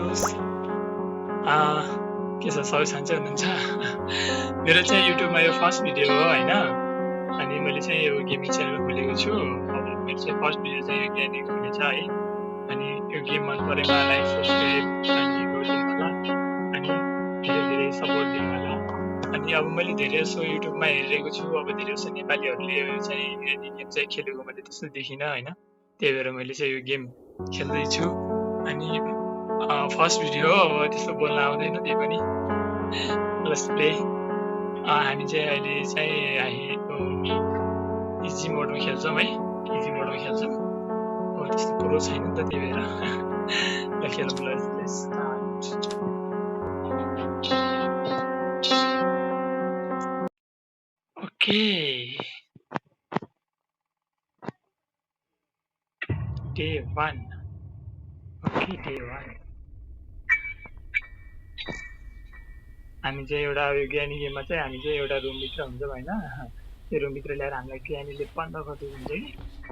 हेर्नुहोस् के छ सबै सन्चै हुनुहुन्छ मेरो चाहिँ युट्युबमा यो फर्स्ट भिडियो हो हैन अनि मैले चाहिँ यो गेमिङ च्यानल खोलेको छु अब मेरो चाहिँ फर्स्ट भिडियो चाहिँ यो गेमिङ हुनेछ है अनि यो गेम मन परेमा लाइक सब्स्क्राइब अनि गरिदिनु होला अनि धेरै धेरै सपोर्ट दिनु होला अनि अब मैले धेरै जसो युट्युबमा हेरिरहेको छु अब धेरै जसो नेपालीहरूले चाहिँ यो गेम चाहिँ खेलेको मैले त्यस्तो देखिनँ हैन त्यही भएर मैले चाहिँ यो गेम खेल्दैछु अनि फर्स्ट भिडियो हो अब त्यस्तो बोल्न आउँदैन त्यही पनि लेट्स प्ले हामी चाहिँ अहिले चाहिँ इजी मोडमा खेल्छौँ है इजी मोडमा खेल्छौँ अब त्यस्तो प्रो छैन नि त त्यही भएर ल खेलौँ ल ओके डे 1 ओके डे 1 हामी चाहिँ एउटा यो ज्ञानी गेममा चाहिँ हामी चाहिँ एउटा रुमभित्र हुन्छौँ होइन त्यो रुमभित्र ल्याएर हामीलाई ज्ञानीले बन्द गरिदिएको हुन्छ कि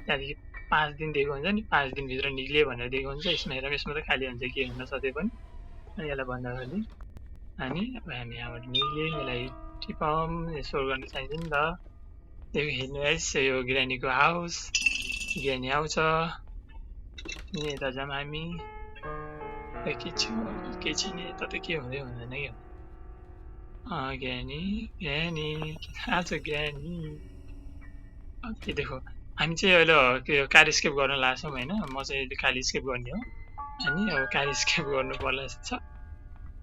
त्यहाँदेखि 5 दिन दिएको हुन्छ नि 5 दिनभित्र निक्लियो भनेर दिएको हुन्छ यसमा हेरौँ यसमा त खाली हुन्छ के हुन सके पनि अनि यसलाई बन्द गरिदिउँ अनि अब हामी यहाँबाट निक्लियौँ यसलाई टिपौँ यसो गर्न चाहिन्छ नि त त्यही हेर्नुहोस् यो ज्ञानीको हाउस ज्ञानी आउँछ अनि यता जाऊँ हामी के छ केही छैन यता त के हुँदै हुँदैन क्या ज्ञानी ज्ञानी आज ज्ञानी के देखो हामी चाहिँ अहिले कार स्केप गर्न लाग्छौँ होइन म चाहिँ अहिले कार स्केप गर्ने हो अनि अब कार स्केप गर्नु पर्ला जस्तो छ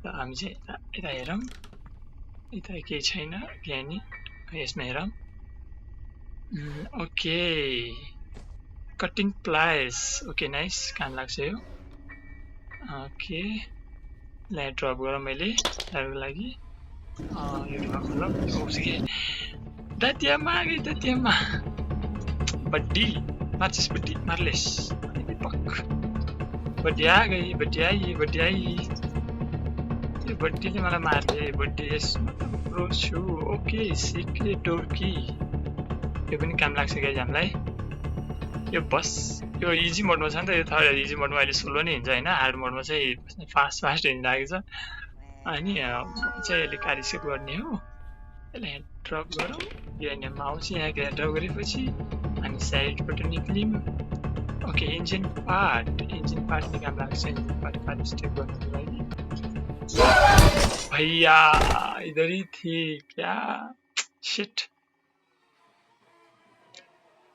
र हामी चाहिँ यता हेरौँ यता केही छैन ज्ञानी यसमा हेरौँ ओके कटिङ प्लाइस ओके नाइस काम लाग्छ यो ओके लाई ड्रप गरौँ मैले त्यसको लागि दतियामा बड्डी माचिस बड्डी मार्लेस दीपक बड्डी आ गई यो बड्डीले मलाई मार्ले बड्डी यसमा प्रो छु ओके सिक्रेट डोर की यो पनि काम लाग्छ गाइज हामीलाई यो बस यो इजी मोडमा छ नि त यो थर्ड इजी मोडमा अहिले स्लो नै हुन्छ होइन हार्ड मोडमा चाहिँ फास्ट हिँड्नु लागेको छ अनि चाहिँ अहिले कार स्केप गर्ने हो यसलाई ड्रप गरौँ ग्रेनियममा आउँछ यहाँ ड्रप गरेपछि हामी साइडबाट निक्ल्यौँ ओके इन्जिन पार्ट नि काम लाग्छ इन्जिन पार्ट स्टेप गर्नुको लागि भैया इधर ही थी क्या शिट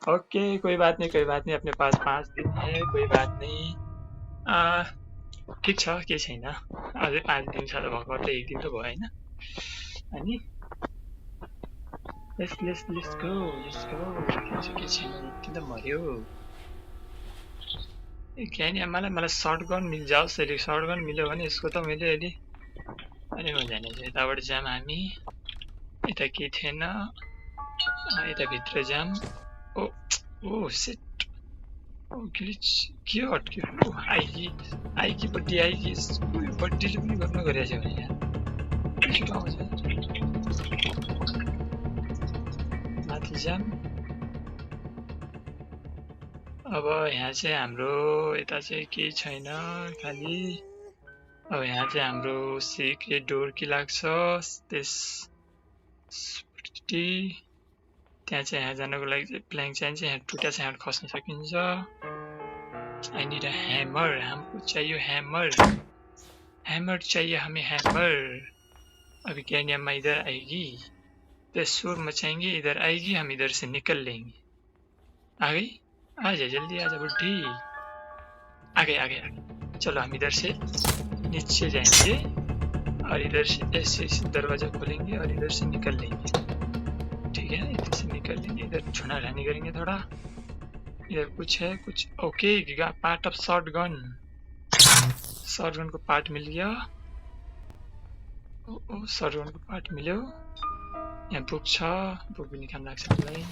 ओके कोई बात नहीं अपने पास 5 दिन है कोई बात नहीं ठिक छ केही छैन अझै 5 दिन छ त भर्खर त 1 दिन त भयो होइन अनि लेट्स गो के छैन 1 दिन त मर्यो ज्ञानी मलाई सर्टगन मिल जाओस् अहिले सर्टगन मिल्यो भने यसको त मैले अहिले अनि म जानेछु यताबाट जाम हामी यता केही थिएन यता भित्र जाम ओ सेट ग्लिच के अट्क्यो आइकी बड्डी आइकी बड्डीले पनि गर्नु गरिरहेछ भने यहाँ माथि जाम अब यहाँ चाहिँ हाम्रो यता चाहिँ केही छैन खाली अब यहाँ चाहिँ हाम्रो सिक्रेट डोर कि लाग्छ त्यस त्यहाँ चाहिँ यहाँ जानको लागि चाहिँ प्ल्याङ्क चाहिन्छ यहाँ टुटा चाहिँ यहाँ खस्न सकिन्छ आई नीड अ हैमर हमको चाहिए हैमर चाहिए हमें हैमर अभी कैनियम इधर आएगी तो शोर मचाएंगे इधर आएगी हम इधर से निकल लेंगे आ गई आ जा जल्दी आ जा बुढ़ी आ गए चलो हम इधर से नीचे जाएंगे और इधर से ऐसे दरवाजा खोलेंगे और इधर से निकल लेंगे ठीक है इधर से निकल लेंगे इधर छुना रहने करेंगे थोड़ा इधर कुछ है कुछ ओके पार्ट ऑफ शॉटगन को पार्ट मिल गया शॉटगन को पार्ट मिल्यो यहाँ बुक छ बुक पनि काम लाग्छ हामीलाई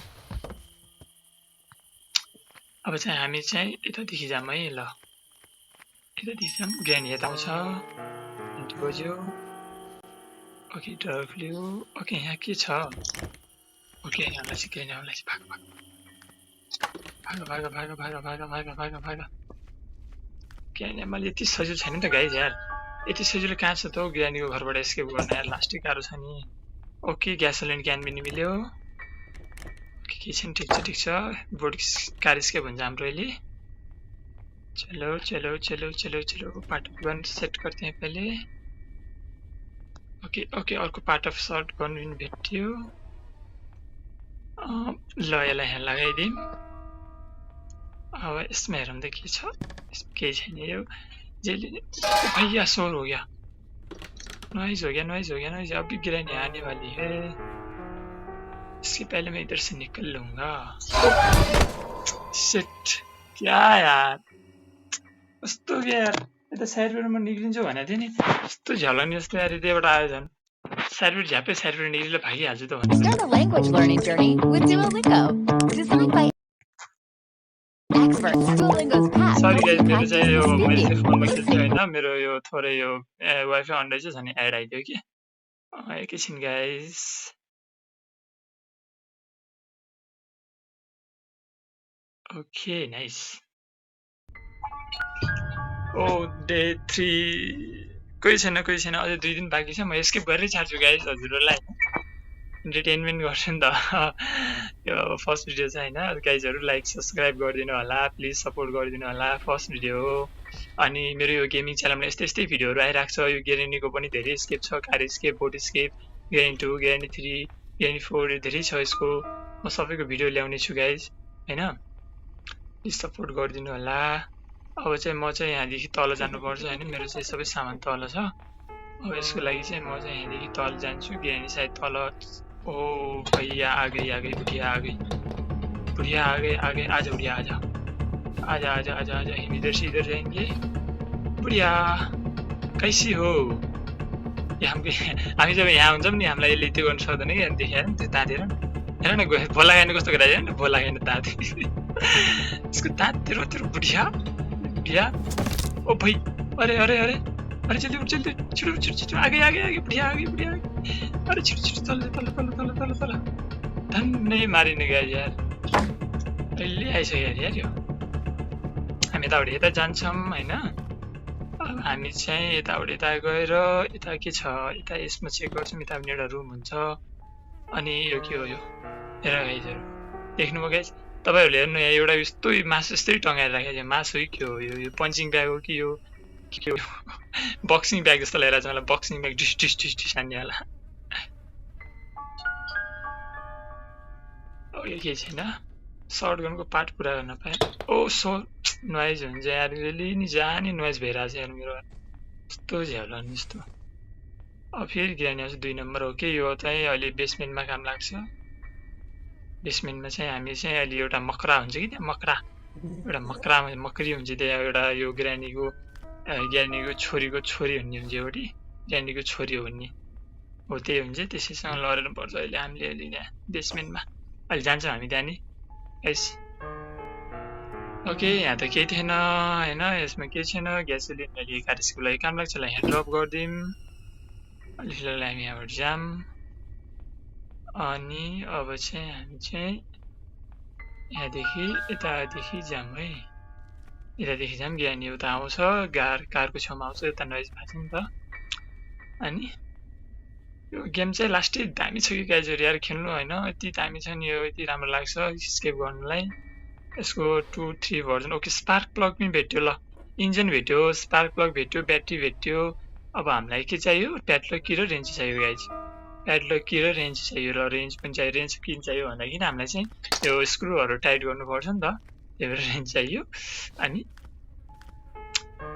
अब चाहिँ हामी चाहिँ यतादेखि जाम है ल यतादेखि जाम ग्रानी यता आउँछ बज्यो ओके डर खुल्यो ओके यहाँ के छ ओके हामीलाई चाहिँ ग्रानी हामीलाई चाहिँ भाग ग्रानी मैले यति सजिलो छैन त गाइज यार यति सजिलो कहाँ छ त हौ ग्रानीको घरबाट एस्केप गर्न यार लास्टै गाह्रो छ नि ओके ग्यासोलिन क्यान पनि मिल्यो के छैन ठिक छ बोर्ड कार एस्केप हुन्छ हाम्रो अहिले चलो चलो चलो चलो चलो पार्ट अफ गन सेट करते हैं पहले ओके ओके अर्को पार्ट अफ सर्ट गन पनि भेट्यो ल यसलाई यहाँ लगाइदिउँ अब यसमा हेरौँ त के छ केही छैन यो जेले भैया शोर हो गया नॉइज हो गया अभी गिराने आने वाली है इसके पहले मैं इधर से निकल लूंगा शिट क्या यार कस्तो यार यता साइडबाट निक्लिन्छु भनेको थिएँ नि कस्तो झलनी जस्तो यार यतैबाट आयो झन् साइडबाट झ्यापै साइडबाट निक्लिएर भागिहाल्छु त भने Start a language learning journey with Duolingo. Designed by experts, Duolingo's path sorry helps guys you मेरो practice चाहिँ यो speaking. मैले चाहिँ फोनमा खेल्छु हैन मेरो यो थोरै यो वाइफाई अन रहेछ अनि एड आइदियो कि एकैछिन गाइस ओके नाइस ओ डे 3 कोही छैन अझै 2 दिन बाँकी छ म एस्केप गरेरै छाड्छु गाइस हजुरहरुलाई एन्टरटेनमेन्ट गर्छु नि त यो फर्स्ट भिडियो छ हैन गाइजहरु लाइक सब्स्क्राइब गरिदिनु होला प्लिज सपोर्ट गरिदिनु होला फर्स्ट भिडियो हो अनि मेरो यो गेमिङ च्यानलमा यस्तै भिडियोहरु आइराख्छ यो गेरेनीको पनि धेरै स्केप छ कार स्केप बोट स्केप गेरेनी 2 गेरेनी 3 गेरेनी 4 धेरै छ यसको म सबैको भिडियो ल्याउने छु गाइज हैन प्लिज सपोर्ट गरिदिनु होला अब चाहिँ म चाहिँ यहाँदेखि तल जानुपर्छ हैन मेरो चाहिँ सबै सामान तल छ अब यसको लागि चाहिँ म चाहिँ यहाँदेखि तल जान्छु गेरेनी सायद तल ओ भैया आ गई बुढ़िया आ गई आजा बुढ़िया आजा हम इधर से इधर जाएंगे बुढ़िया कैसी हो हामी जब यहाँ हुन्छौँ नि हामीलाई यसले त्यो गर्न सक्दैन कि अनि देखाएर त्यो तातेर हेर न भोला खाने कस्तो गरायो नि भोला खाने ताते यसको दाँत तेरो बुढ़िया ओ भाई अरे जल्दी उठ जल्दी छिटो आगे बुढ़िया आ गई अरे छिटो तल धन्नै मारिने गयो यार अहिले आइसक्यो यार यो हामी यता जान्छौँ हैन अब हामी चाहिँ यता गएर यता के छ यता यसमा चेक गर्छौँ यता पनि एउटा रुम हुन्छ अनि यो के हो यो हेर गाइजहरु देख्नुभयो गाइज तपाईहरुले हेर्नु यहाँ एउटा यस्तो मासु यस्तै टंगाएर राखेको छ मासु के हो यो पञ्चिङ ब्याग हो कि यो बक्सिङ ब्याग जस्तो लागेको छ मलाई बक्सिङ ब्याग डिस हान्नेवाला यो के छैन सर्ट गनको पार्ट पुरा गर्न पाएँ ओ सो नोइज हुन्छ यार रेली नि जाने नोइज भइरहेछ यार मेरो यस्तो झ्याउलानी यस्तो अब फेरि गिरानी आउँछ 2 नम्बर हो कि यो चाहिँ अहिले बेसमेन्टमा काम लाग्छ बेसमेन्टमा चाहिँ हामी चाहिँ अहिले एउटा मकरा हुन्छ कि त्यहाँ मकरा मकरी हुन्छ त्यहाँ एउटा यो गिरानीको छोरीको छोरी हुने हुन्छ एउटी गिरानीको छोरी हो भन्ने हो त्यही हुन्छ त्यसैसँग लडेर पर्छ अहिले हामीले अहिले यहाँ बेसमेन्टमा अहिले जान्छौँ हामी त्यहाँ नि गाइस ओके यहाँ त केही थिएन हैन यसमा केही छैन ग्यासोलिन अहिले गाडीको लागि काम लाग्छ यहाँ ड्रप गर्दिम अहिले फिलहाल हामी यहाँबाट जाम अनि अब चाहिँ हामी चाहिँ यहाँदेखि यतादेखि जाम है यतादेखि जाम गिरानी उता आउँछ कारको छेउमा आउँछ यता नोइज भएको छ नि त अनि यो गेम चाहिँ लास्टै दामी छ कि गाइजहरु यार खेल्नु हैन यति दामी छ नि यो यति राम्रो लाग्छ स्केप गर्नलाई यसको 2 3 भर्जन ओके स्पार्क प्लग पनि भेट्यो ल इन्जिन भेट्यो स्पार्क प्लग भेट्यो ब्याट्री भेट्यो अब हामीलाई के चाहियो प्याडलक की र रेन्ज चाहियो गाइज प्याडलक की र रेन्ज चाहियो र रेन्ज पनि चाहियो रेन्ज किन चाहियो भन्दाखेरि हामीलाई चाहिँ यो स्क्रुहरु टाइट गर्नुपर्छ नि त त्यही भएर रेन्ज चाहियो अनि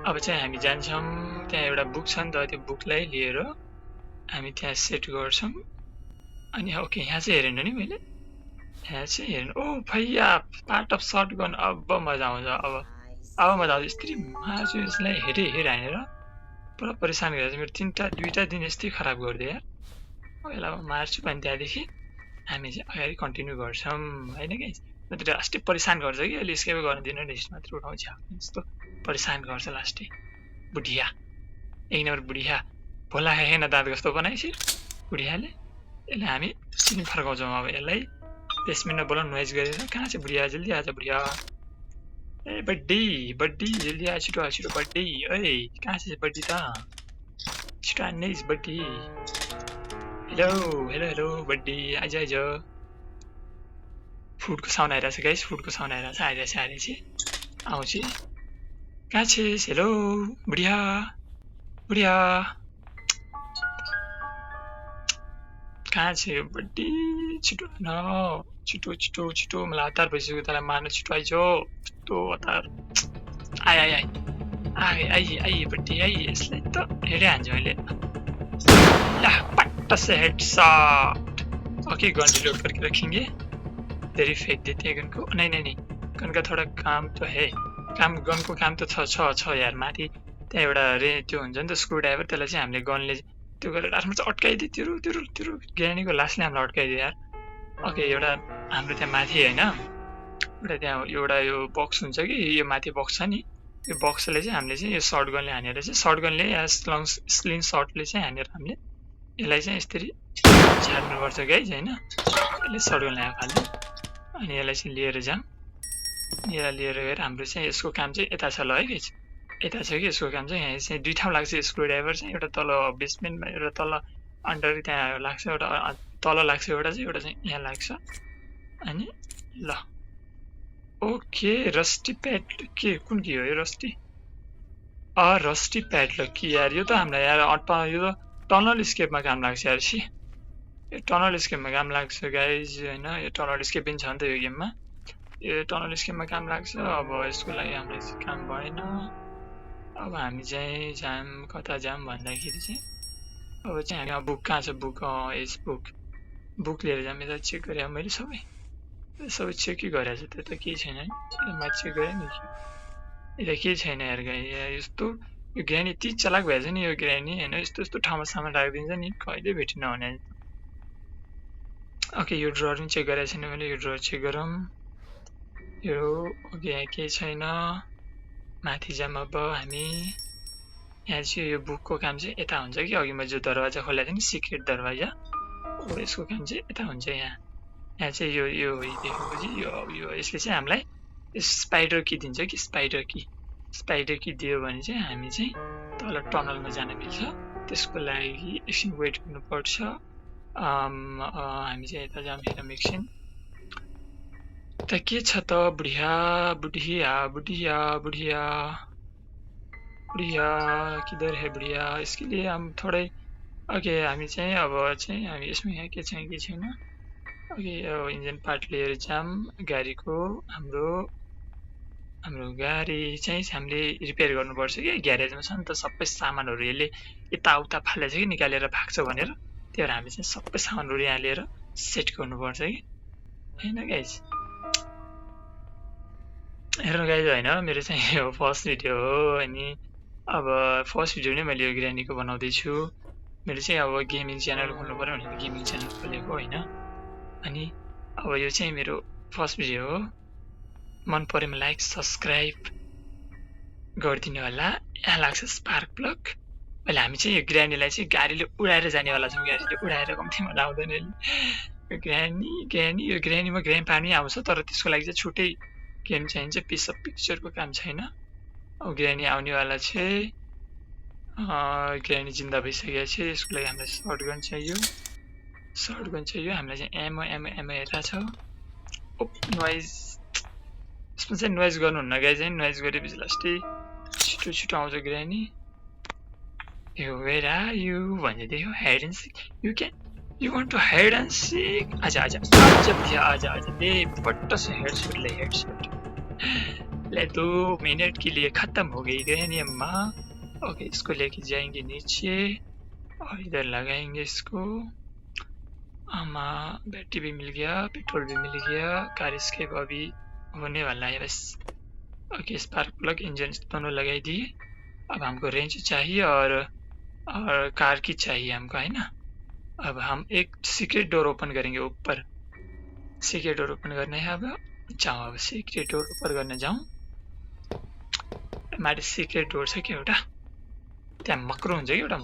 अब चाहिँ हामी जान्छौँ त्यहाँ एउटा बुक छ नि त त्यो बुकलाई लिएर हामी त्यहाँ सेट गर्छौँ अनि ओके यहाँ चाहिँ हेरेन नि मैले यहाँ चाहिँ हेर्नु ओ भैया पार्ट अफ सर्ट गन अब मजा आउँछ अब मजा आउँछ यस्तरी मार्छु यसलाई हेरे हानेर पुरा परेशान गरेर मेरो 2टा दिन यस्तै खराब गरिदियो यार अब यसलाई मार्छु अनि त्यहाँदेखि हामी चाहिँ अगाडि कन्टिन्यू गर्छौँ होइन गाइस नत्र लास्टै परेशान गर्छ कि अहिले स्केप गर्न दिनु लिस्ट मात्र उठाउँछ यस्तो परेशान गर्छ लास्टै बुढिया 1 नम्बर बुढिया भोला खाएन दाँत कस्तो बनाइछ बुढियाले यसले हामी सिन फर्काउँछौँ अब यसलाई बेसमेन्टमा बोलाउन नोइज गरेर कहाँ छ बुढिया जल्दी आजा बुढिया ए बड्डी जल्दी आ छिटो बड्डी ओए कहाँ छ बड्डी त छिटो आन्ने इज buddy hello hello hello buddy आइज आइज फुडको साउन्ड आइरहेछ गाइस फुडको साउन्ड आइरहेछ आउँछ कहाँ छेस हेलो बुढिया बुढिया कहाँ छ यो बड्डी छिटो न छिटो छिटो छिटो मलाई हतार भइसक्यो तँलाई मार्न छिटो आइज यस्तो हतार आइ आइ आइ आइ आइ आइ बड्डी आइ यसलाई त हेडै हान्छु मैले ला पट्ट से हेडशॉट ओके गन रिलोड करके रखेंगे तेरी फेंक देते हैं गन को नहीं नहीं नहीं गन का थोड़ा काम तो है काम गन को काम तो छ यार माथि त्यहाँ एउटा रे त्यो हुन्छ नि त स्क्रू ड्राइभर त्यसलाई चाहिँ हामीले गनले त्यो गरेर आफ्नो चाहिँ अड्काइदियो तिरो ग्रानीको लासले हामीलाई अड्काइदियो यार ओके एउटा हाम्रो त्यहाँ माथि हैन एउटा त्यहाँ एउटा यो बक्स हुन्छ कि यो माथि बक्स छ नि यो बक्सले चाहिँ हामीले चाहिँ यो सर्ट गनले हानेर चाहिँ सर्ट गनले या स्लिङ सर्टले चाहिँ हानेर हामीले यसलाई चाहिँ यसरी छाड्नुपर्छ गाइज हैन यसले सर्ट गनले हाल्नु अनि यसलाई चाहिँ लिएर जाम यसलाई लिएर गएर हाम्रो चाहिँ यसको काम चाहिँ यता छ ल है गाइज यता छ कि यसको काम चाहिँ यहाँ चाहिँ दुई ठाउँ लाग्छ स्क्रू ड्राइभर चाहिँ एउटा तल बेसमेन्टमा एउटा तल अन्डर त्यहाँ लाग्छ एउटा तल लाग्छ एउटा चाहिँ यहाँ लाग्छ अनि ल ओके रस्टी प्याड के कुन के हो यो रस्टी रस्टी प्याडलक कि यार यो त हामीलाई यार यो त टनल स्केपमा काम लाग्छ यार सी यो टनल स्केपमा काम लाग्छ गाइज हैन यो टनल स्केप पनि छ नि त यो गेममा यो टनल स्केपमा काम लाग्छ अब यसको लागि हामीलाई चाहिँ काम भएन अब हामी चाहिँ जाम कता जाम भन्दाखेरि चाहिँ अब चाहिँ हामी बुक कहाँ छ बुक यस बुक लिएर जाम यता चेक गरे मैले सबै चेकै गरेको छु त्यो त केही छैन नि मैले चेक गरेँ नि यता केही छैन यार यस्तो यो ग्रानी यति चलाक भएछ नि यो ग्रानी हैन यस्तो ठाउँमा सामान राखिदिन्छ नि कहिले भेटिन भने ओके यो ड्रवर पनि चेक गरेको छैन मैले यो ड्रवर चेक गरौँ यो ओके यहाँ केही छैन माथि जाम अब हामी यहाँ चाहिँ यो बुकको काम चाहिँ यता हुन्छ कि अघि मैले जो दरवाजा खोलेको थिएँ नि सिक्रेट दरवाजा हो यसको काम चाहिँ यता हुन्छ यहाँ चाहिँ यो देखेपछि यो यसले चाहिँ हामीलाई स्पाइडर की दिन्छ कि स्पाइडर की दियो भने चाहिँ हामी चाहिँ तल टनलमा जान मिल्छ त्यसको लागि एकछिन वेट गर्नुपर्छ हामी चाहिँ यता जाम हेरौँ एकछिन त के छ त बुढिया किधर है बुढिया इसके लिए हम थोड़े ओके हामी चाहिँ अब चाहिँ हामी यसमा यहाँ के छैन ओके अब इन्जिन पार्ट लिएर जाम गाडीको हाम्रो गाडी चाहिँ हामीले रिपेयर गर्नुपर्छ कि ग्यारेजमा छ नि त सबै सामानहरू यसले यताउता फालेछ कि निकालेर भाग्छ भनेर त्यही भएर हामी चाहिँ सबै सामानहरू यहाँ लिएर सेट गर्नुपर्छ कि हैन गाइज हेर्नु गाइज हैन मेरो चाहिँ यो फर्स्ट भिडियो हो अनि अब फर्स्ट भिडियो नै मैले यो ग्रानीको बनाउँदैछु मैले चाहिँ अब गेमिङ च्यानल खोल्नु पर्यो भनेर गेमिङ च्यानल खोलेको हैन अनि अब यो चाहिँ मेरो फर्स्ट भिडियो हो मन परेमा लाइक सब्स्क्राइब गरिदिनु होला यहाँ लाग्छ स्पार्क प्लग अहिले हामी चाहिँ यो ग्रानीलाई चाहिँ गाडीले उडाएर जानेवाला छौँ गाडीले उडाएर कम्तीमा लाउँदैन यो ग्रानी यो ग्रानीमा ग्रानी पानी आउँछ तर त्यसको लागि चाहिँ छुट्टै गेम चाहिन्छ पिस अफ पिक्चरको काम छैन अब ग्रानी आउनेवाला छ ग्रानी जिन्दा भइसकेको छ यसको लागि हामीलाई सर्टगन चाहियो हामीलाई चाहिँ एमओ हेरेर छ नोइज यसमा चाहिँ नोइज गर्नुहुन्न गाइज चाहिँ नोइज गरेपछि लास्टै छिटो आउँछ ग्रानी यो वेयर आर यु भन्दै देख्यो hide and seek you want to hide and seek आजा दे पट्ट से हेडशॉट ले 2 मिनट के लिए खत्म हो गई ग्रानी अम्मा ओके इसको लेके जाएंगे नीचे और इधर लगाएंगे इसको अम्मा बैटरी भी मिल गया पेट्रोल भी मिल गया कार स्केप अभी होने वाला है बस ओके स्पार्क प्लग इंजन दोनों लगाई दिए अब हमको रेंज चाहिए और कार की चाहिए हमको है ना अब हम एक सीक्रेट डोर ओपन करेंगे ऊपर सीक्रेट डोर ओपन करना है अब जाऊँ अब सीक्रेट डोर ओपन करने जाऊँ हमारे सीक्रेट डोर छ कि एउटा त्यहाँ मक्रो हुन्छ कि एउटा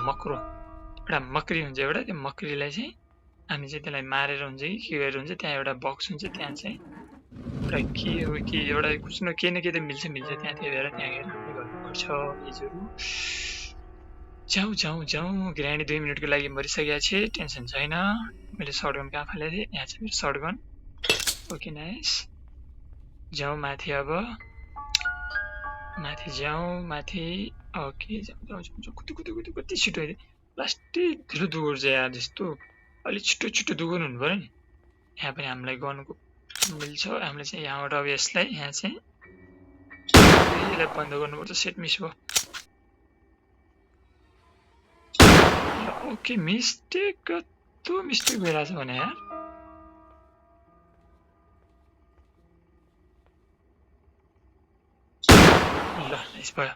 मक्री हुन्छ एउटा त्यो मक्रीलाई चाहिँ हामी चाहिँ त्यसलाई मारेर हुन्छ कि के गरेर हुन्छ त्यहाँ एउटा बक्स हुन्छ त्यहाँ चाहिँ एउटा के हो कि एउटा कुछ न के त मिल्छ त्यहाँ त्यही भएर त्यहाँ गएर हामीले गर्नुपर्छ जाउँ जाउँ जाउँ ग्रानी 2 मिनेटको लागि मरिसकेको छे टेन्सन छैन मैले शटगन कहाँ फालेको थिएँ यहाँ छ मेरो शटगन ओके नाइस जाउँ माथि अब माथि जाउँ माथि ओके जाउँ जाउँ जाउँ कुदु कुदु कुदु कति छिटो लास्टै ढिलो दुगुर्छ यार त्यस्तो अलिक छिटो छिटो दुगुर्नु हुनु पर्यो नि यहाँ पनि हामीलाई गर्नुको मिल्छ हामीले चाहिँ यहाँबाट अब यसलाई यहाँ चाहिँ यसलाई बन्द गर्नुपर्छ सेट मिस भयो ओके मिस्टेक कस्तो मिस्टेक भइरहेछ भने यार ल नाइस भयो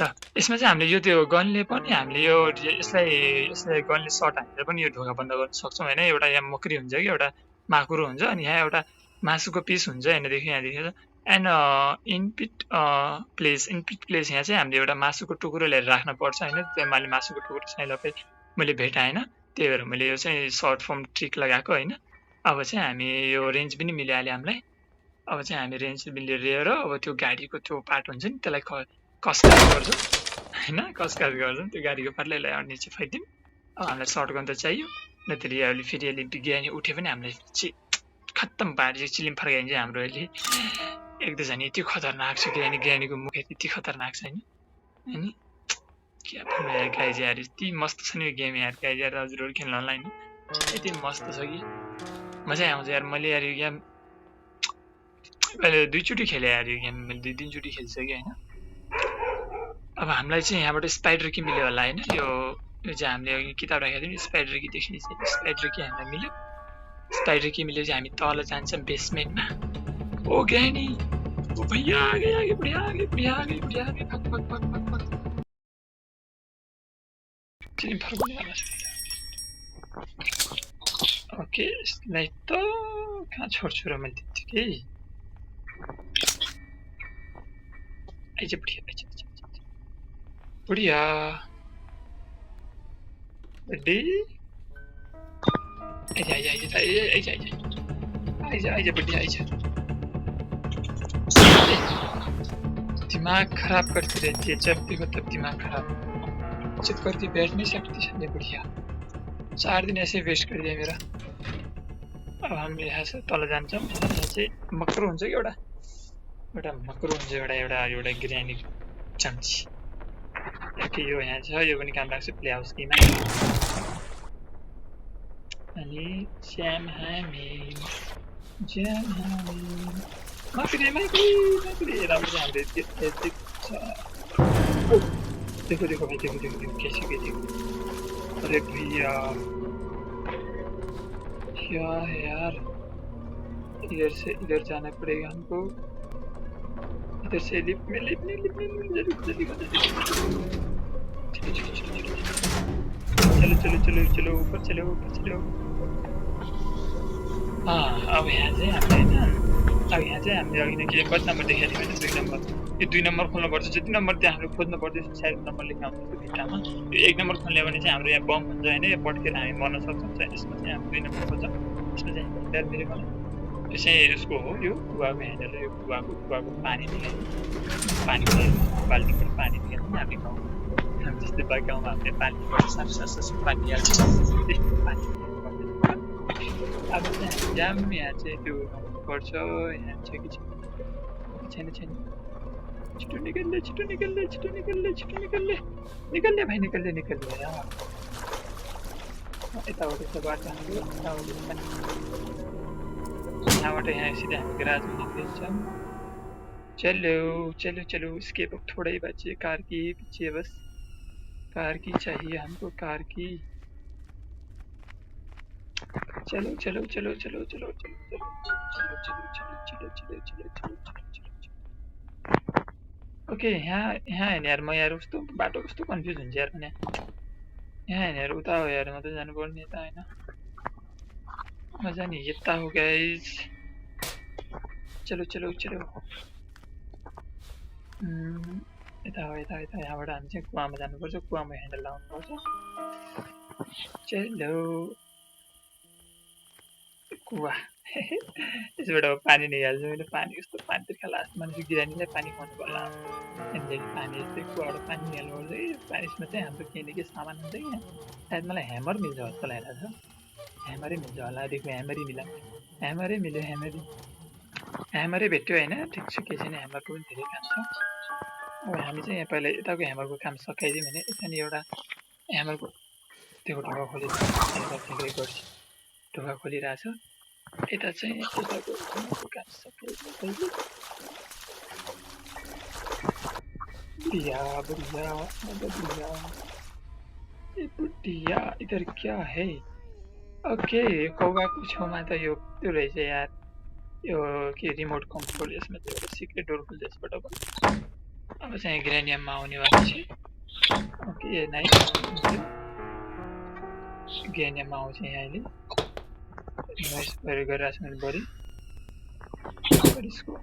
ल यसमा चाहिँ हामीले यो त्यो गनले पनि हामीले यो यसलाई गनले सर्ट हानेर पनि यो ढोका बन्द गर्न सक्छौँ होइन एउटा यहाँ मकरी हुन्छ कि एउटा माकुरो हुन्छ अनि यहाँ एउटा मासुको पिस हुन्छ यहाँदेखि यहाँ देखेर एन्ड इनपिट प्लेस यहाँ चाहिँ हामीले एउटा मासुको टुक्रो ल्याएर राख्न पर्छ होइन त्यो मैले मासुको टुक्रो चाहिँ मैले भेटाएन त्यही भएर मैले यो चाहिँ सर्ट फर्म ट्रिक लगाएको होइन अब चाहिँ हामी यो रेन्ज पनि मिलिहाल्यो हामीलाई अब चाहिँ हामी रेन्ज मिलेर अब त्यो गाडीको त्यो पार्ट हुन्छ नि त्यसलाई कसकाज गर्छौँ होइन कसकाज गर्छौँ त्यो गाडीको पार्टलाई यसलाई निचे फ्याँकिदिउँ अब हामीलाई सर्टगन त चाहियो नत्र अहिले फेरि अहिले बिग्यानी उठ्यो भने हामीलाई खत्तम पार्छ चिलिम फर्काइन्छ हाम्रो अहिले एक त झन् यति खतरनाक छ किनभने ग्यानीको मुख यति खतरनाक छ होइन क्या भन्नु यार गाइज यार यति मस्त छ नि यो गेम यार गाइज यार हजुरहरू खेल्नलाई नि यति मस्त छ कि मजै आउँछ यार मैले यार यो गेम मैले 2 चोटि खेलेँ यार यो गेम मैले 2-3 चोटि खेलिसकेँ होइन अब हामीलाई चाहिँ यहाँबाट स्पाइडर की मिल्यो होला होइन यो चाहिँ हामीले अघि किताब राखेको थियौँ नि स्पाइडर की देखिने चाहिँ स्पाइडर की हामीलाई मिल्यो स्पाइडर की मिलेपछि हामी तल जान्छौँ बेसमेन्टमा ओ ग्रानी ओ भैया आगे आगे बढ़िया आगे बढ़िया आगे बढ़िया आगे fuck fuck fuck fuck fuck Chilima फर्क ओके यसलाई त कहाँ छोड्छु र मैले त्यत्तिकै आइज बढ़िया आइज बढ़िया रेडी आइज आइज आइज आइज आइज आइज आइज बढ़िया आइज दिमाग खराब करती रहती है जब देखो तब दिमाग खराब चुप करके बैठ नहीं सकती चलिए बढ़िया 4 दिन ऐसे वेस्ट कर दिया मेरा अब हम यहाँ से तल जान्छौँ यहाँ चाहिँ मकरो हुन्छ कि एउटा मकरो हुन्छ एउटा ग्रानी चम्ची ओके यो यहाँ छ यो पनि काम लाग्छ प्ले हाउस गेममा अनि ज्याम हामी माक्री राम्रो छ हाम्रो देखो देखो भाई देखो कैसे अरे भैया क्या है यार इधर से इधर जाना पड़ेगा हमको इधर से लिफ्ट में जल्दी चलो ऊपर चलो हाँ अब यहाँ चाहिँ हामीले अघि नै के कति नम्बर देखाएको थियौँ होइन 2 नम्बर यो 2 नम्बर खोल्नुपर्छ जति नम्बर त्यहाँ हामीले खोज्नु पर्छ सायद नम्बर लेख्न आउँछ त्यो भित्तामा यो 1 नम्बर खोल्यो भने चाहिँ हाम्रो यहाँ बम हुन्छ होइन यो पड्केर हामी मर्न सक्छौँ यसमा चाहिँ हामी 2 नम्बर खोज्छौँ यसमा चाहिँ मेरो यो चाहिँ यसको हो यो कुवाको ह्यान्डल यो कुवाको पानी निकाल्नु पानी बाल्टीबाट पानी निकाल्नु हामी गाउँ जस्तै गाउँमा हामीले पानी सास पानी हाल्छ पानी अब चाहिँ जाम यहाँ चाहिँ त्यो पर्छ यहाँ छ कि छैन छिटो निकल्ने भाइ निकल्ने यताबाट त बाटो हाम्रो यहाँबाट यहाँ सीधा हामी गराजमा निक्लिन्छौँ चलो स्केप अब थोड़ा ही बचे कार की पीछे बस कार की चाहिए हमको कार की चलो ओके यहाँ हेर्ने यार म यार कस्तो बाटो कस्तो कन्फ्युज हुन्छ यार पनि यहाँ हेर्ने यार उता हो यार म त जानुपर्ने यता होइन मजा नि यता हो गाइज चलो यता हो यहाँबाट हामी चाहिँ कुवामा जानुपर्छ कुवामा ह्यान्डल लाउनुपर्छ चलो कुवा यसबाट अब पानी निकाल्छु मैले पानी कस्तो पानी तिर्खा लास्टमा गिरानीलाई पानी खुवाउनु पर्ला त्यहाँदेखि पानी यस्तै कुवाबाट पानी निकाल्नुपर्छ कि पानीमा चाहिँ हाम्रो केही न केही सामान हुन्छ कि सायद मलाई ह्यामर मिल्छ जस्तो लागिरहेको छ ह्यामरै मिल्छ होला देखो ह्यामरै मिला ह्यामरै मिल्यो ह्यामरै भेट्यो होइन ठिक छ केही छैन ह्यामरको पनि धेरै काम छ अब हामी चाहिँ यहाँ पहिला यताको ह्यामरको काम सकाइदिउँ भने यता नि एउटा ह्यामरको त्यो ढोका खोलिदिउँ गर्छु ढोका खोलिरहेछ यता चाहिँ यताको ह्यामरको काम सकाइदिउँ पहिले बढ़िया बढ़िया बढ़िया बढ़िया इधर क्या है ओके कौगाको छेउमा त यो त्यो रहेछ यार यो के रिमोट कन्ट्रोल यसमा चाहिँ एउटा सिक्रेट डोर खुल्छ यसबाट अब चाहिँ ग्रेनियममा आउनेवाला छ ओके नाइस ग्रेनियममा आउँछ यहाँ अहिले नोइस गरिरहेको छु मैले बढी यसको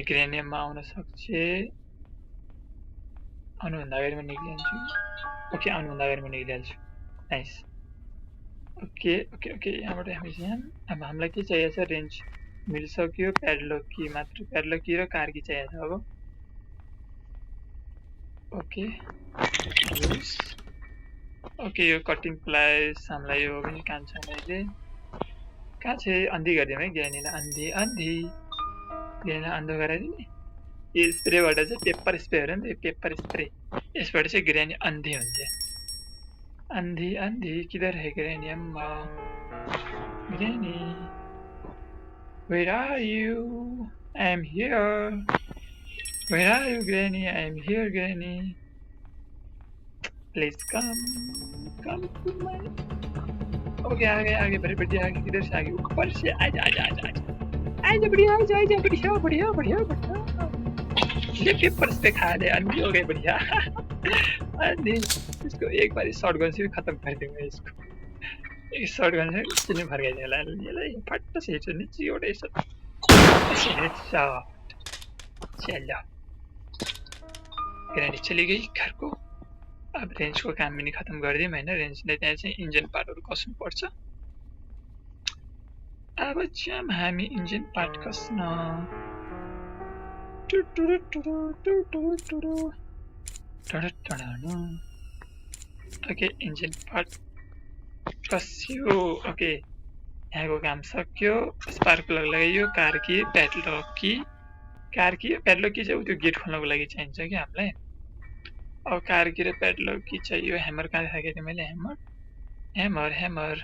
ग्रेनियममा आउन सक्छ आउनुभन्दा अगाडि म निक्लिहाल्छु ओके आउनुभन्दा अगाडि म निक्लिहाल्छु नाइस ओके ओके ओके यहाँबाट हामी चाहिँ अब हामीलाई के चाहिएको छ रेन्ज मिलिसक्यो प्याडलक की मात्र प्याडलक की र कार की चाहिएको छ अब ओके ओके यो कटिङ प्लाइस हामीलाई यो पनि काम छैन अहिले कहाँ छ अन्धी गरिदिउँ है ग्रेनीलाई अन्धी अन्धी ग्रेनीलाई अन्धो गराइदिउँ नि यो स्प्रेबाट चाहिँ पेपर स्प्रे हो नि पेपर स्प्रे यसबाट चाहिँ ग्रेनी अन्धी हुन्छ अन्धी अन्धी किधर है ग्रेनी अम्मा granny where are you I am here where are you granny I am here granny please come to my okay आगे बड़े बढ़िया आगे किधर से आगे ऊपर से आजा बढ़िया ये पेपर पे खा ले अन्धी हो गए बढ़िया अन्धी इसको एक बार शॉटगन से भी खत्म कर दूंगा इसको एक शॉटगन से चिन्ह भर गया ये फट से हिट नीचे और ऐसा हेडशॉट चलो ग्रेनी चली गई घर को अब रेन्ज को काम पनि खत्म गरिदिउँ हैन रेन्जले त्यहाँ चाहिँ इन्जिन पार्टहरु कस्नु पर्छ अब चाहिँ हामी इन्जिन पार्ट कस्न ओके इन्जिन पार्ट कस्यो ओके यहाँको काम सक्यो स्पार्क प्लग लगाइयो कार की प्याडलक की चाहिँ त्यो गेट खोल्नको लागि चाहिन्छ कि हामीलाई अब कार की र प्याडलक की चाहियो ह्यामर कहाँ देखाएको थिएँ मैले ह्यामर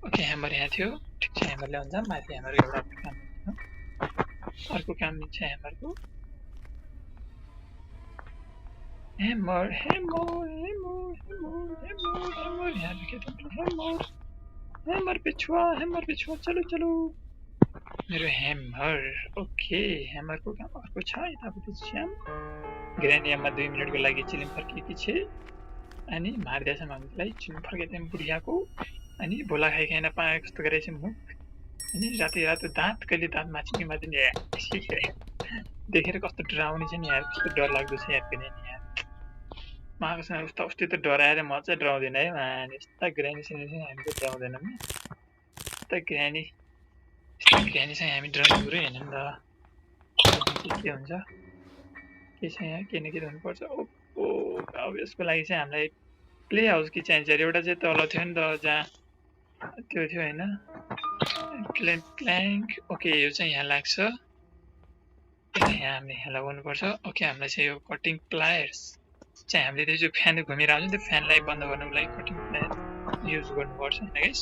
ओके ह्यामर यहाँ थियो ठिक छ ह्यामर ल्याउन जाम माथि ह्यामर एउटा काम छ अर्को काम छ ह्यामरको ह्यामर यहाँ देखेको ह्यामर पिछुआ चलो मेरो ह्यामर ओके ह्यामरको काम अर्को छ यतापट्टि श्याम ग्रेनियममा 2 मिनेटको लागि चिलिम फर्केकी छे अनि मार्दैछ हामीलाई चिलिम फर्केदै बुढियाको अनि भोला खाइ नपाए कस्तो गरेछ मुख अनि राति दाँत कहिले दाँत माछिमा पनि देखेर कस्तो डराउने छ नि यार कस्तो डर लाग्दो छ यार पनि यार मागसँग उस्ता उस्तै त डराएर म चाहिँ डराउँदैन है मान यस्ता ग्रेनी चाहिँ हामी त डराउँदैनौँ नि यस्ता ग्रेनी चाहिँ हामी डराउने कुरै हैन नि त के हुन्छ के छ यहाँ के न के हुनुपर्छ ओप्पो अब यसको लागि चाहिँ हामीलाई प्ले हाउस की चाहिन्छ एउटा चाहिँ तल थियो नि त जहाँ त्यो थियो हैन क्ल्याङ्क ओके यो चाहिँ यहाँ लाग्छ यहाँ हामीले यहाँ लगाउनु पर्छ ओके हामीलाई चाहिँ यो कटिङ प्लायर्स चाहिँ हामीले त्यो फ्यान घुमेर आउँछ त्यो फ्यानलाई बन्द गर्नको लागि कटिङ प्लायर युज गर्नुपर्छ हैन गाइस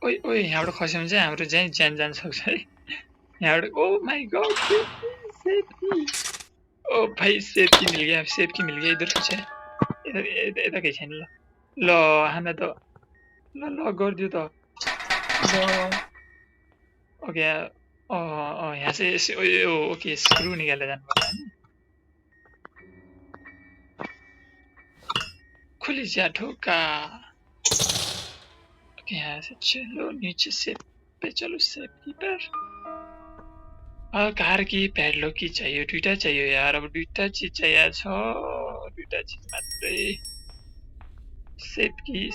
ओइ यहाँबाट खस्यो भने चाहिँ हाम्रो ज्यान जान सक्छ है यहाँबाट ओ माय गॉड ओ भाई सेफ की मिल गया इधर कुछ है इधर कहीं छैन ल हामीलाई त ल गरिदियो त ल ओके यहाँ चाहिँ ओके स्क्रु निकालेर जानु पर्छ हैन खुली जा ढोका ओके यहाँ से चलो नीचे से पे चलो सेफ की पर कार की प्याडलक की चाहिए दुईटा चाहिए यार अब दुईटा चीज चाहिए छ दुईटा चीज मात्रै सेट की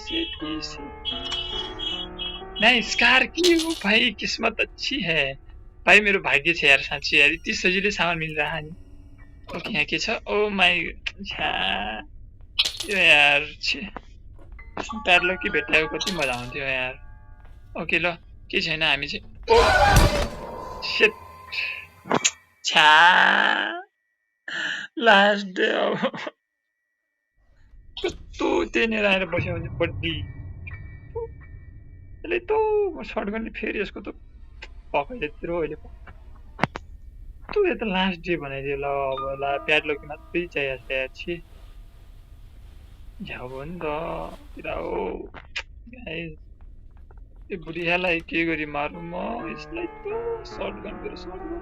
नाइस कार की वो भाई किस्मत अच्छी है भाई मेरो भाग्य छ यार साँच्चै यार यति सजिलै सामान मिलिरहा नि ओके यहाँ के छ ओ माई छ्या यो यार छे प्याडलक कि भेट्टाएको कति मजा आउँथ्यो यार ओके ल के छैन हामी चाहिँ ओ शिट छ्या लास्ट डे अब कस्तो त्यहाँनिर आएर बस्यो भने बड्डी यसले त म सर्टगनले फेरि यसको त पकाइले तिरो अहिले तँ यो त लास्ट डे बनाइदियो ल अब ला प्याडलक मात्रै चाहिएको छ यार छि झ्याउ भयो नि त तिराओ गाइस यो बुढियालाई के गरी मारौँ म यसलाई त सर्टगन मेरो सर्टगन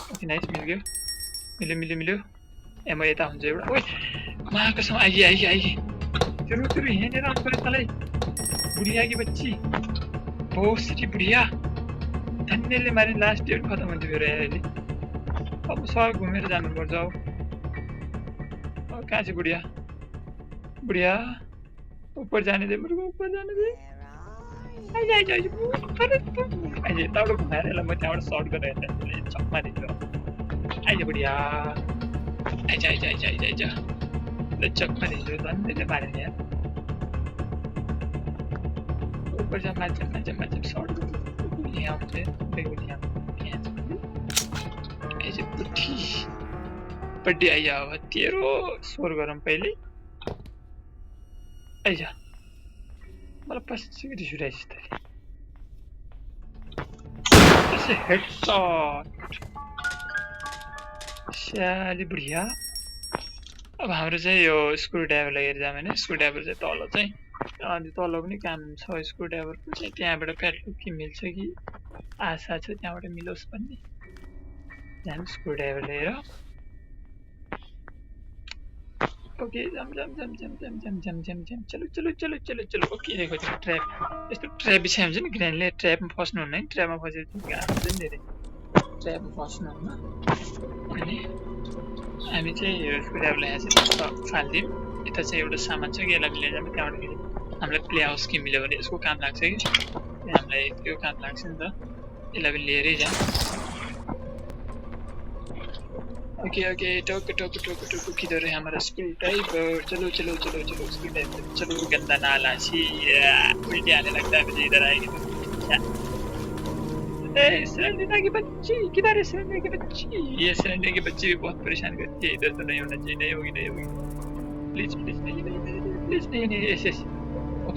ओके नाइस मिल्यो एमो यता हुन्छ एउटा ओइ महाकसम आइए तेरो यहाँनिर आउनु पऱ्यो तँलाई बुढिया की बच्ची बहुत सिटी बुढिया धन्यले मारे लास्ट डेट खत्म हुन्थ्यो मेरो अहिले अब सर घुमेर जानुपर्छ अब कहाँ छ बुढिया ऊपर जाने दे मेरे को ऊपर जाने दे आइज यताबाट घुमाएर यसलाई म त्यहाँबाट सर्ट गरेर चकमा दिन्छु आइज बुढिया आइज ल चकमा दिन्छु धन्यले मारे नि यार ऊपर जा मान्छे सर्ट यहाँ आउँछ यहाँ आइज बड्डी आइज अब तेरो स्वर गरौँ पहिले आइज मलाई पछि रिस उठाइस् त यसो हेडसट स्याली बुढिया अब हाम्रो चाहिँ यो स्क्रु ड्राइभर लगेर जाम होइन स्क्रु ड्राइभर चाहिँ तल चाहिँ अनि तल पनि काम छ स्क्रु ड्राइभरको चाहिँ त्यहाँबाट प्याडलक कि मिल्छ कि आशा छ त्यहाँबाट मिलोस् भन्ने जाम स्क्रु ड्राइभर लिएर ओके जम चलो ओके देखो त्यो ट्र्याप यस्तो ट्र्याप बिछाइ हुन्छ नि ग्रान्डले ट्र्यापमा फस्नु हुन्न है ट्र्यापमा फसेपछि गाह्रो हुन्छ नि धेरै ट्र्यापमा फस्नु हुन्न अनि हामी चाहिँ यो स्क्रुड्राइभरलाई यहाँ चाहिँ फाल्दिउँ यता चाहिँ एउटा सामान छ कि यसलाई मिलेर जान्छ त्यहाँबाट फेरि हामीलाई प्ले हाउस कि मिल्यो भने यसको काम लाग्छ कि हामीलाई त्यो काम लाग्छ नि त यसलाई पनि लिएरै जाउँ ओके टोक किधर है हमारा स्क्रू ड्राइवर चलो स्क्रू ड्राइवर चलो गंदा नाला सी उल्टी आने लगता है मुझे इधर आएगी तो सिलेंडर की बच्ची किधर है सिलेंडर की बच्ची ये सिलेंडर की बच्ची भी बहुत परेशान करती है इधर तो नहीं होना चाहिए नहीं होगी प्लीज नहीं ऐसे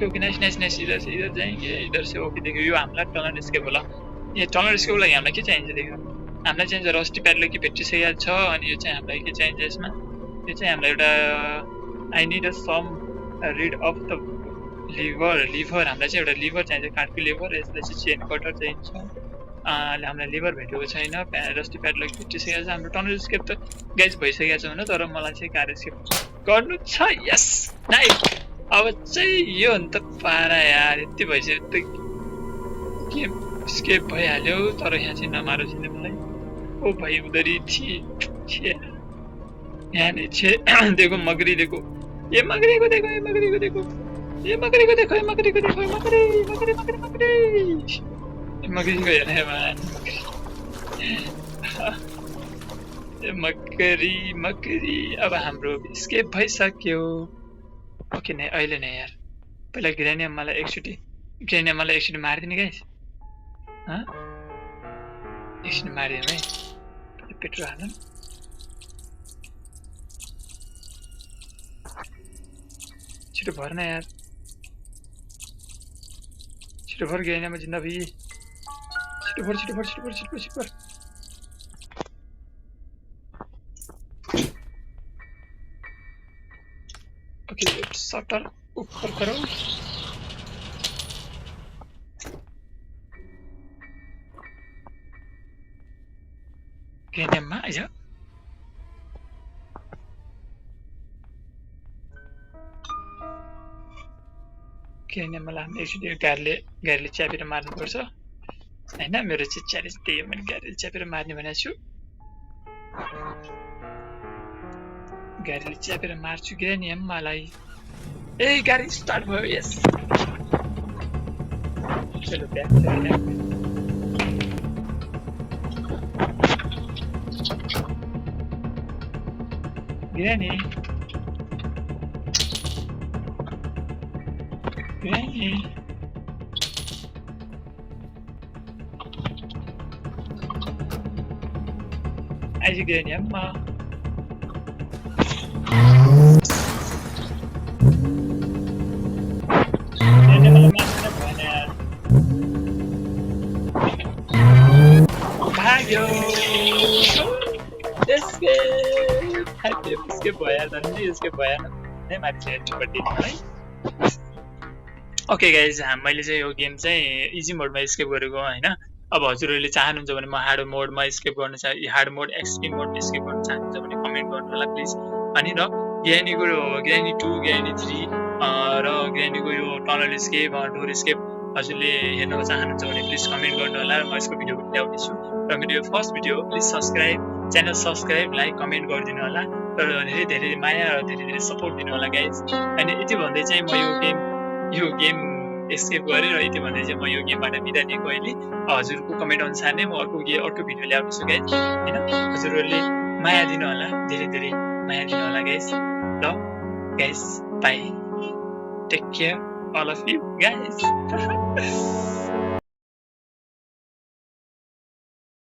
ओके नाइस इधर जाएंगे इधर से ओके देखो यो हामीलाई टनल स्केप होला यो टनल स्केप लागि हामीलाई के चाहिन्छ देखो हामीलाई चाहिँ रस्टी प्याडलक भेटिसकेको छ अनि यो चाहिँ हामीलाई के चाहिन्छ यसमा यो चाहिँ हामीलाई एउटा I need a some read of the liver हामीलाई चाहिँ एउटा लिभर चाहिन्छ काठको लिभर यसलाई चाहिँ चेन कटर चाहिन्छ हामीलाई लिभर भेटेको छैन रस्टी प्याडलक भेटिसकेको छ हाम्रो टनल स्केप त गाइज भइसकेको छ होइन तर मलाई चाहिँ कार स्केप गर्नु छ यस नाइस अब चाहिँ यो नि त पारा यार यति भइसक्यो त गेम स्केप भइहाल्यो तर यहाँ चाहिँ नमारो छैन मलाई ओ भाई उधर ही थी यहाँ नहीं छे देखो मगरी देखो ये मगरी को देखो मगरी को यार है मगरी अब हाम्रो स्केप भइसक्यो ओके नै अहिले नै यार पहिला ग्रेनियम मलाई एकचोटि मारिदिने गाइस एकचोटि मारिदिउँ है पेट्रोल हाल्नु छिटो भर न यार छिटो भर गएन म जिन्दा भई छिटो भर ओके शटर ऊपर करो ग्रेनियममा आइज ग्रेनियममा लाग्ने एकचोटि गाडीले च्यापेर मार्नुपर्छ होइन मेरो चाहिँ च्यालेन्ज त्यही हो मैले गाडीले च्यापेर मार्ने भनेको छु गाडीले च्यापेर मार्छु ग्रानी अम्मालाई ए गाडी स्टार्ट भयो यस चलो ब्याक ग्रानी ग्रानी आइज ग्रानी अम्मा भाग्यो escape भयो झन्डै escape भयो नै माथि हेर्नुपर्ने है ओके गाइज मैले चाहिँ यो गेम चाहिँ इजी मोडमा स्केप गरेको हैन अब हजुरहरूले चाहनुहुन्छ भने म हार्ड मोडमा स्केप गर्न हार्ड मोड एक्सट्रिम मोडमा स्केप गर्न चाहनुहुन्छ भने कमेन्ट गर्नु होला प्लिज अनि र ग्रानीको ग्रानी 2 ग्रानी 3 र ग्रानीको यो टनल स्केप डोर स्केप हजुरले हेर्न चाहनुहुन्छ भने प्लिज कमेन्ट गर्नु होला म यसको भिडियो ल्याउने छु र मेरो यो first video please subscribe channel subscribe like comment गरिदिनु होला र धेरै माया र धेरै सपोर्ट दिनु होला गाइज अनि यति भन्दै चाहिँ म यो गेम एस्केप गरेँ र यति भन्दै चाहिँ म यो गेमबाट बिदा लिएको अहिले हजुरको कमेन्ट अनुसार नै म अर्को भिडियो ल्याउने छु गाइज हैन हजुरहरूले माया दिनु होला धेरै माया दिनु होला गाइज ल guys bye take care all of you guys